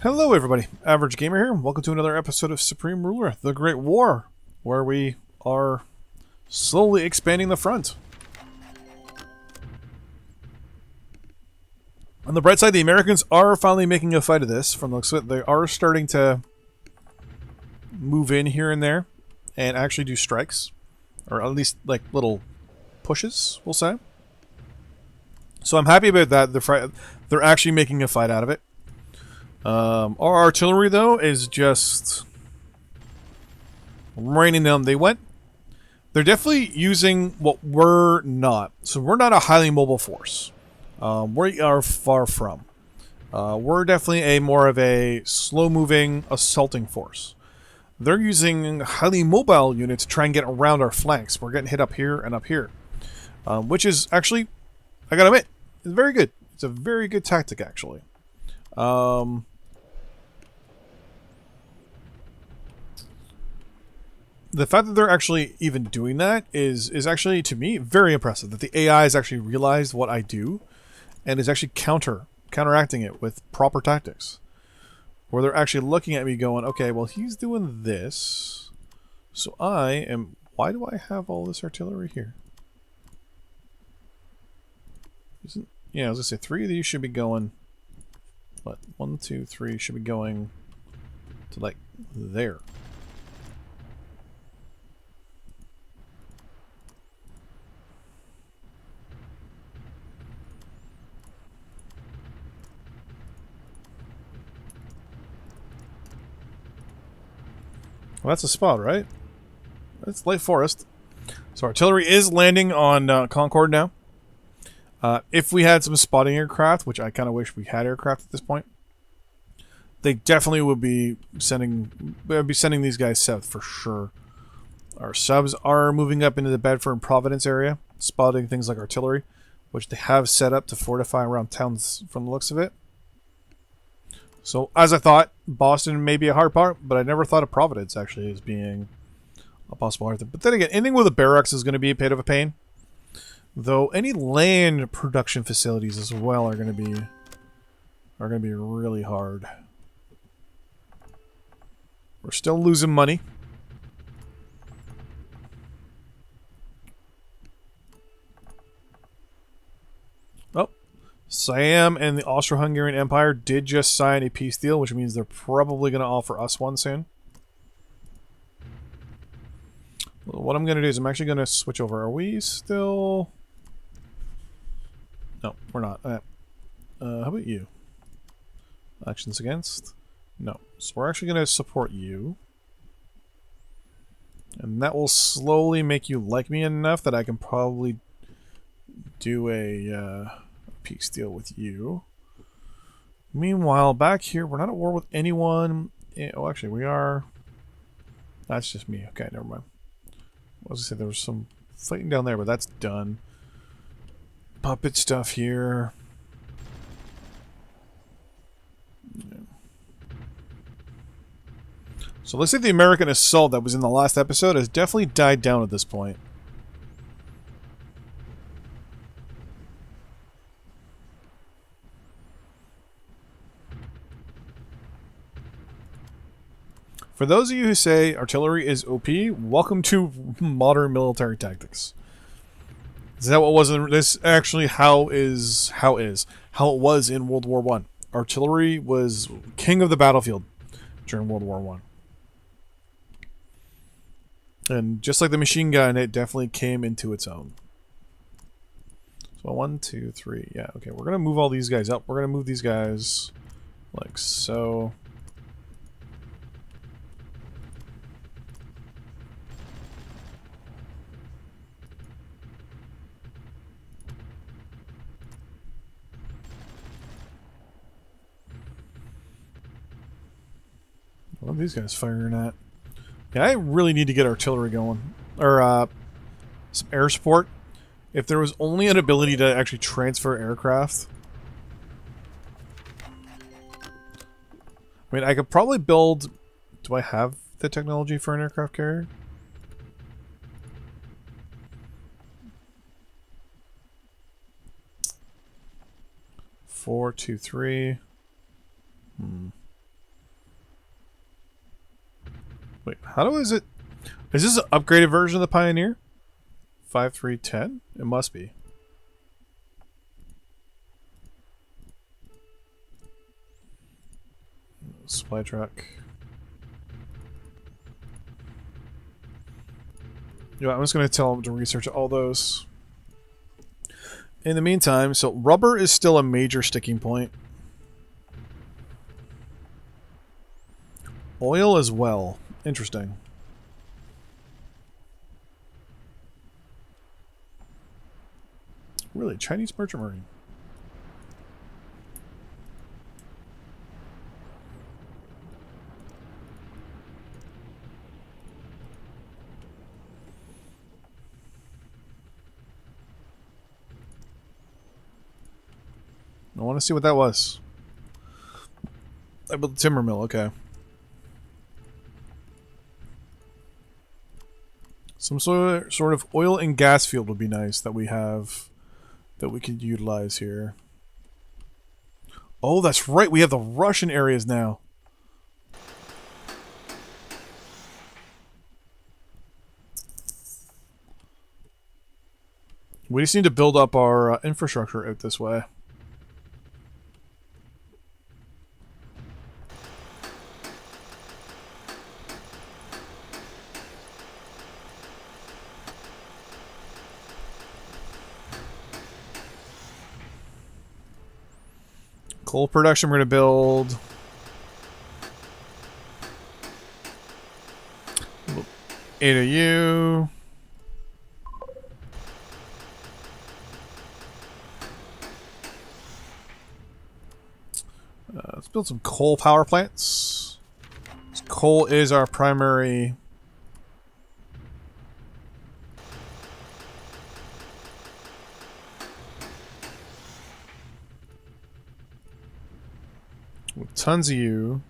Hello everybody, Average Gamer here. Welcome to another episode of Supreme Ruler, The Great War, where we are slowly expanding the front. On the bright side, the Americans are finally making a fight of this. From the looks of it, they are starting to move in here and there and actually do strikes, or at least like little pushes, we'll say. So I'm happy about that. They're actually making a fight out of it. Our artillery, though, is just raining them. They're definitely using what we're not. So we're not a highly mobile force. We are far from. We're definitely more of a slow-moving, assaulting force. They're using highly mobile units to try and get around our flanks. We're getting hit up here and up here. Which is actually, I gotta admit, it's very good. It's a very good tactic, actually. The fact that they're actually even doing that is actually, to me, very impressive. That the AI has actually realized what I do and is actually counteracting it with proper tactics. Where they're actually looking at me going, okay, well, he's doing this. So I am... Why do I have all this artillery here? Yeah, I was going to say, 3 of these should be going... What? 1, 2, 3 should be going to, like, there. Well, that's a spot, right? It's light forest. So artillery is landing on Concord now. If we had some spotting aircraft, which I kind of wish we had aircraft at this point, they definitely would be sending these guys south for sure. Our subs are moving up into the Bedford and Providence area, spotting things like artillery, which they have set up to fortify around towns from the looks of it. So, as I thought, Boston may be a hard part, but I never thought of Providence actually as being a possible hard thing. But then again, anything with a barracks is going to be a bit of a pain. Though any land production facilities as well are going to be really hard. We're still losing money. Oh. Siam and the Austro-Hungarian Empire did just sign a peace deal, which means they're probably going to offer us one soon. Well, what I'm going to do is I'm actually going to switch over. Are we still... No, we're not. How about you? Actions against? No. So we're actually going to support you. And that will slowly make you like me enough that I can probably do a... peace deal with you. Meanwhile, back here, we're not at war with anyone. Oh, actually, we are. That's just me. Okay, never mind. I was gonna say there was some fighting down there, but that's done. Puppet stuff here. Yeah. So let's say the American assault that was in the last episode has definitely died down at this point. For those of you who say artillery is OP, welcome to modern military tactics. Is that what was in this? Actually, how it was in World War I. Artillery was king of the battlefield during World War I. And just like the machine gun, it definitely came into its own. So 1, 2, 3. Yeah, okay. We're gonna move all these guys up. We're gonna move these guys like so. What are these guys firing at? Yeah, I really need to get artillery going. Or, some air support. If there was only an ability to actually transfer aircraft. I mean, I could probably build... Do I have the technology for an aircraft carrier? Four, two, three. Wait, how is it? Is this an upgraded version of the Pioneer? 5310? It must be. Supply truck. Yeah, I'm just going to tell them to research all those. In the meantime, so rubber is still a major sticking point. Oil as well. Interesting. Really? Chinese merchant marine. I want to see what that was. I built the timber mill, okay. Some sort of oil and gas field would be nice that we have, that we could utilize here. Oh, that's right, we have the Russian areas now. We just need to build up our infrastructure out this way. Coal production we're going to build. ADU. Let's build some coal power plants. Coal is our primary... With tons of you.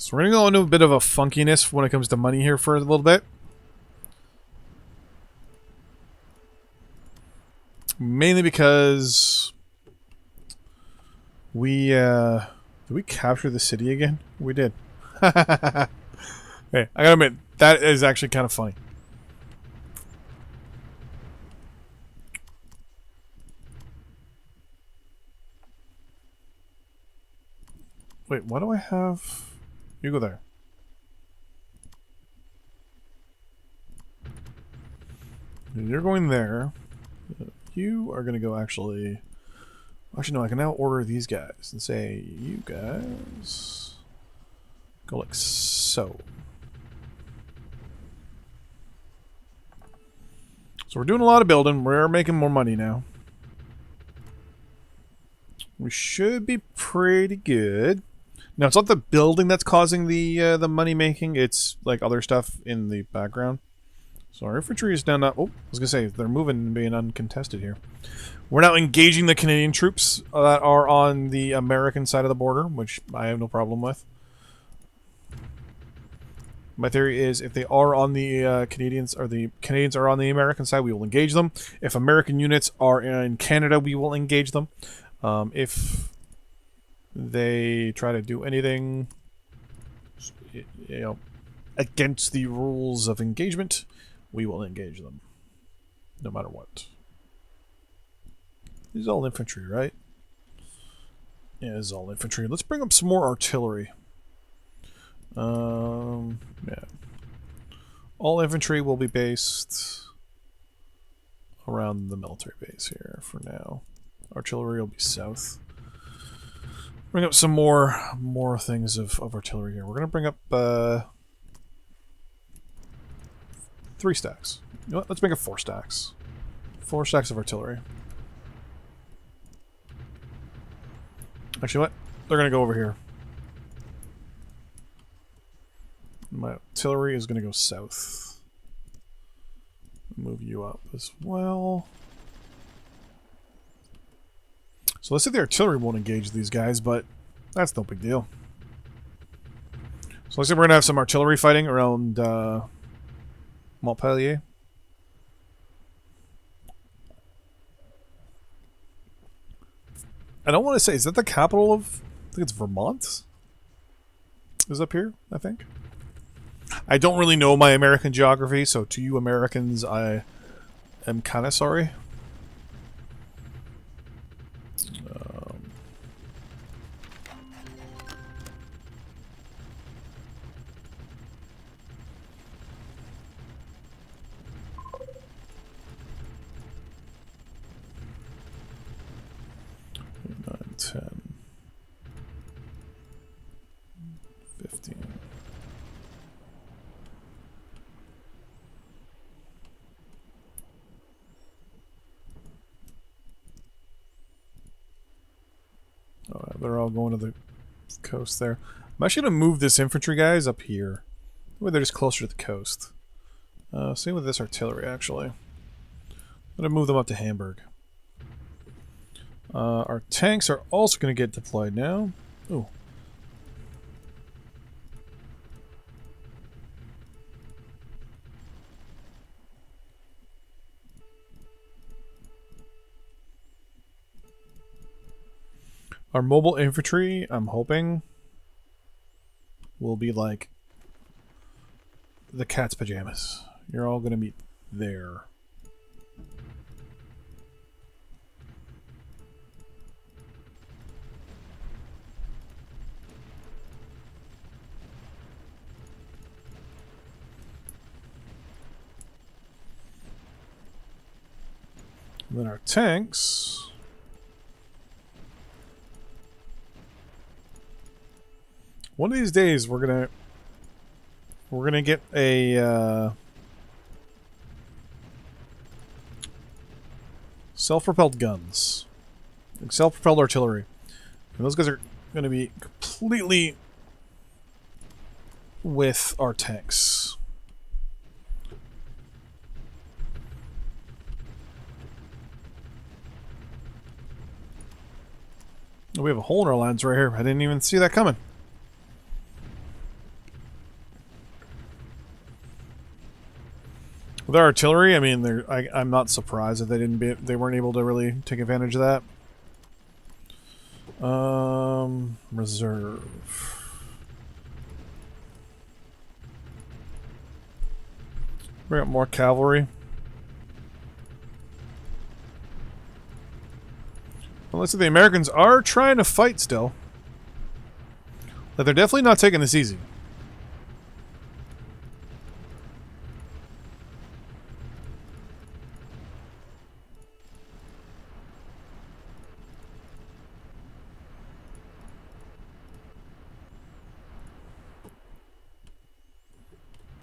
So we're going to go into a bit of a funkiness when it comes to money here for a little bit. Mainly because we, did we capture the city again? We did. Hey, I gotta admit, that is actually kind of funny. Wait, why do I have... You go there. You're going there. You are going to go actually... Actually, no, I can now order these guys and say, you guys... Go like so. So we're doing a lot of building. We're making more money now. We should be pretty good. Now, it's not the building that's causing the money making. It's like other stuff in the background. So our infantry is down. Oh, I was gonna say they're moving and being uncontested here. We're now engaging the Canadian troops that are on the American side of the border, which I have no problem with. My theory is if they are on the Canadians, or the Canadians are on the American side, we will engage them. If American units are in Canada, we will engage them. If they try to do anything, you know, against the rules of engagement, we will engage them, no matter what. This is all infantry, right? Yeah, this is all infantry. Let's bring up some more artillery. Yeah. All infantry will be based around the military base here for now. Artillery will be south. Bring up some more things of artillery here. We're gonna bring up 3 stacks. You know what? Let's make it 4 stacks. 4 stacks of artillery. Actually, what? They're gonna go over here. My artillery is gonna go south. Move you up as well. So let's say the artillery won't engage these guys, but that's no big deal. So looks like we're gonna have some artillery fighting around Montpellier. I don't want to say, is that the capital of? I think it's Vermont. Is up here, I think. I don't really know my American geography, so to you Americans, I am kind of sorry. Nine, 10, 15. Oh, they're all going to the coast there. I'm actually going to move this infantry guys up here. Maybe they're just closer to the coast. Same with this artillery, actually. I'm going to move them up to Hamburg. Our tanks are also going to get deployed now. Ooh. Our mobile infantry, I'm hoping, will be like the cat's pajamas. You're all going to meet there. And then our tanks. One of these days, we're gonna get a self-propelled guns, like self-propelled artillery, and those guys are gonna be completely with our tanks. We have a hole in our lines right here. I didn't even see that coming. With our artillery, I mean, I'm not surprised that they weren't able to really take advantage of that. Reserve. Bring up more cavalry. Well, let's see, the Americans are trying to fight still. But they're definitely not taking this easy.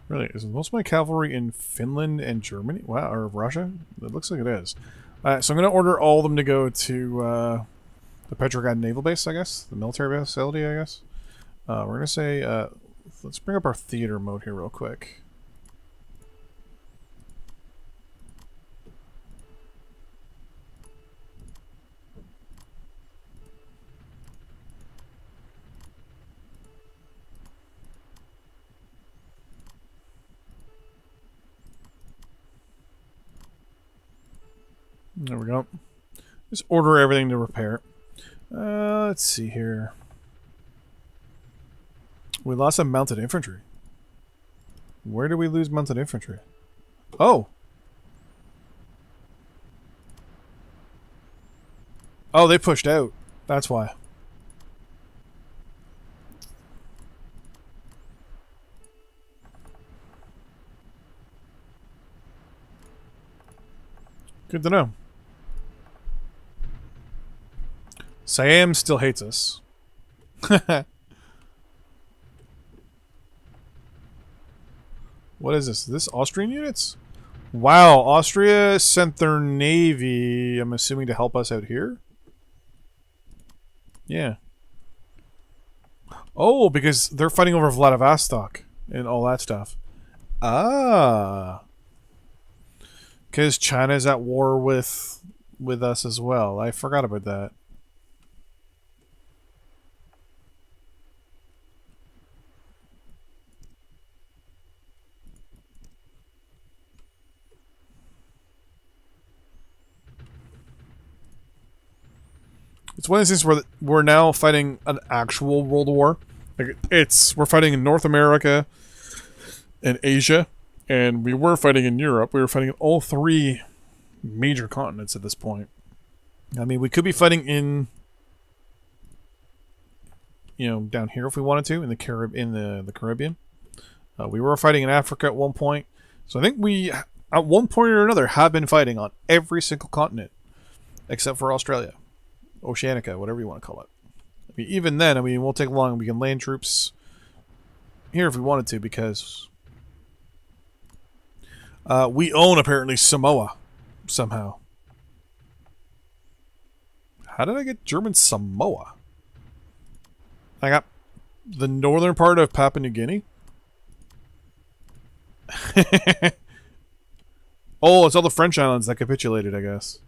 Really, is most of my cavalry in Finland and Germany? Wow, or Russia? It looks like it is. So I'm going to order all of them to go to the Petrograd Naval Base, I guess. The military facility, I guess. We're going to say, let's bring up our theater mode here real quick. There we go. Just order everything to repair. Let's see here. We lost some mounted infantry. Where did we lose mounted infantry? Oh! Oh, they pushed out. That's why. Good to know. Siam still hates us. What is this? Is this Austrian units? Wow, Austria sent their navy, I'm assuming, to help us out here? Yeah. Oh, because they're fighting over Vladivostok and all that stuff. Ah. Because China's at war with us as well. I forgot about that. It's one of these things where we're now fighting an actual world war. Like we're fighting in North America and Asia, and we were fighting in Europe. We were fighting in all three major continents at this point. I mean, we could be fighting in, down here if we wanted to, in the Caribbean. We were fighting in Africa at one point. So I think we, at one point or another, have been fighting on every single continent, except for Australia. Oceanica, whatever you want to call it. I mean, even then, it won't take long. We can land troops here if we wanted to, because we own, apparently, Samoa, somehow. How did I get German Samoa? I got the northern part of Papua New Guinea. Oh, it's all the French islands that capitulated, I guess.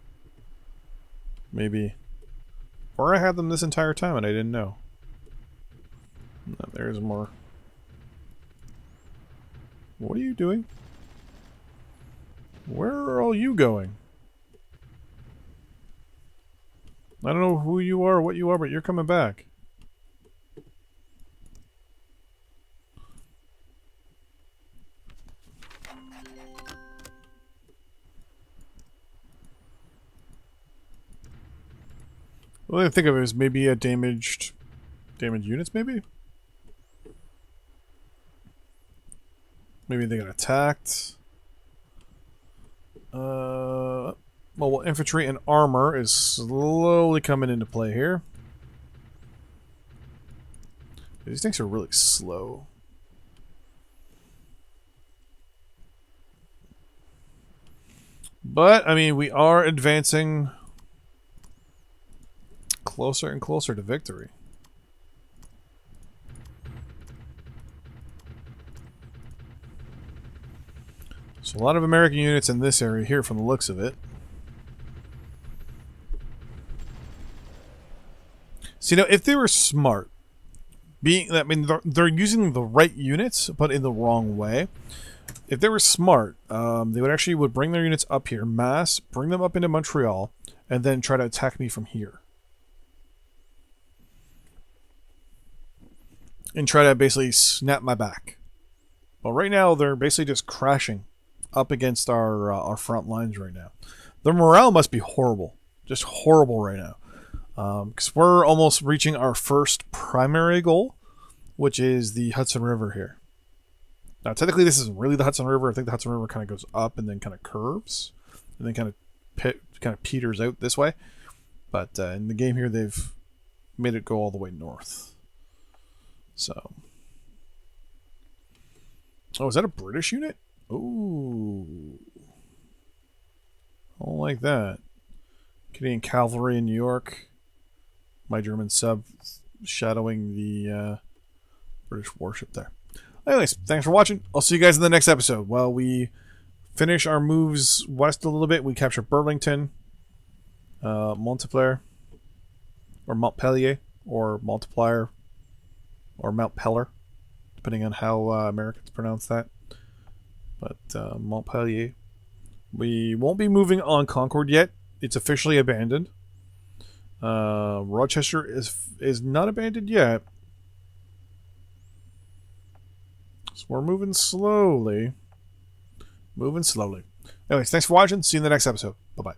Maybe. Or I had them this entire time and I didn't know. No, there's more. What are you doing? Where are all you going? I don't know who you are, what you are, but you're coming back. Well, I think of it as maybe a damaged units, maybe? Maybe they got attacked. Well, infantry and armor is slowly coming into play here. These things are really slow. But, I mean, we are advancing closer and closer to victory. So a lot of American units in this area here from the looks of it. So, if they were smart, they're using the right units, but in the wrong way. If they were smart, they would bring their units up here, mass, bring them up into Montreal, and then try to attack me from here. And try to basically snap my back. But right now, they're basically just crashing up against our front lines right now. Their morale must be horrible. Just horrible right now. Because we're almost reaching our first primary goal, which is the Hudson River here. Now, technically, this isn't really the Hudson River. I think the Hudson River kind of goes up and then kind of curves, and then kind of peters out this way. But in the game here, they've made it go all the way north. So, oh, is that a British unit? Ooh, I don't like that. Canadian cavalry in New York. My German sub shadowing the British warship there. Anyways, thanks for watching. I'll see you guys in the next episode. While we finish our moves west a little bit, we capture Burlington, Montpelier, or Montpellier, or Multiplier, or Mount Peller, depending on how Americans pronounce that. But Montpellier. We won't be moving on Concord yet. It's officially abandoned. Rochester is not abandoned yet. So we're moving slowly. Anyways, thanks for watching. See you in the next episode. Bye-bye.